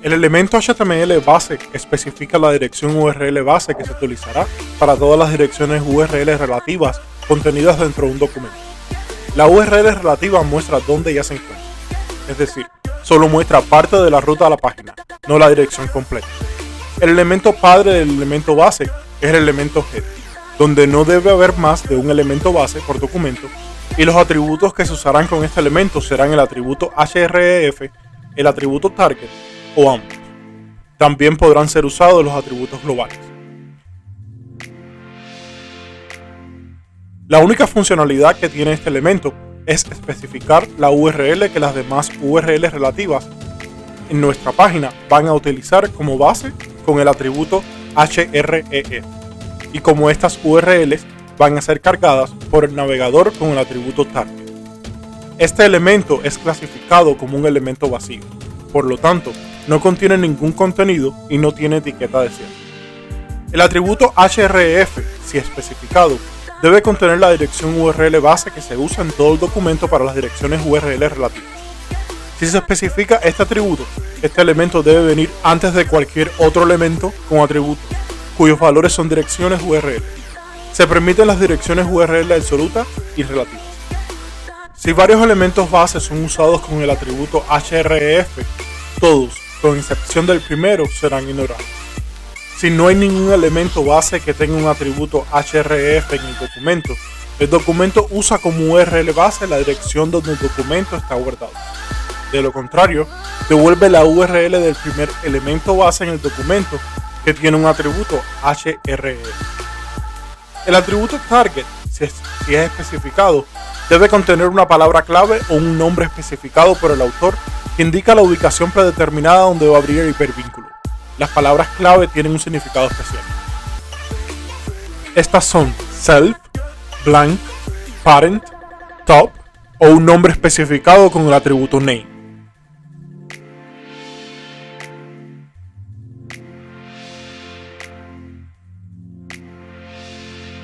El elemento HTML base especifica la dirección URL base que se utilizará para todas las direcciones URL relativas contenidas dentro de un documento. La URL relativa muestra dónde ya se encuentra, es decir, solo muestra parte de la ruta a la página, no la dirección completa. El elemento padre del elemento base es el elemento head, donde no debe haber más de un elemento base por documento, y los atributos que se usarán con este elemento serán el atributo href, el atributo target o ambos. También podrán ser usados los atributos globales. La única funcionalidad que tiene este elemento es especificar la URL que las demás URLs relativas en nuestra página van a utilizar como base con el atributo href, y como estas URLs van a ser cargadas por el navegador con el atributo target. Este elemento es clasificado como un elemento vacío, por lo tanto, no contiene ningún contenido y no tiene etiqueta de cierre. El atributo href, si especificado, debe contener la dirección URL base que se usa en todo el documento para las direcciones URL relativas. Si se especifica este atributo, este elemento debe venir antes de cualquier otro elemento con atributos, cuyos valores son direcciones URL. Se permiten las direcciones URL absolutas y relativas. Si varios elementos base son usados con el atributo href, todos, con excepción del primero, serán ignorados. Si no hay ningún elemento base que tenga un atributo href en el documento usa como URL base la dirección donde el documento está guardado. De lo contrario, devuelve la URL del primer elemento base en el documento que tiene un atributo href. El atributo target, si es especificado, debe contener una palabra clave o un nombre especificado por el autor que indica la ubicación predeterminada donde va a abrir el hipervínculo. Las palabras clave tienen un significado especial. Estas son self, blank, parent, top o un nombre especificado con el atributo name.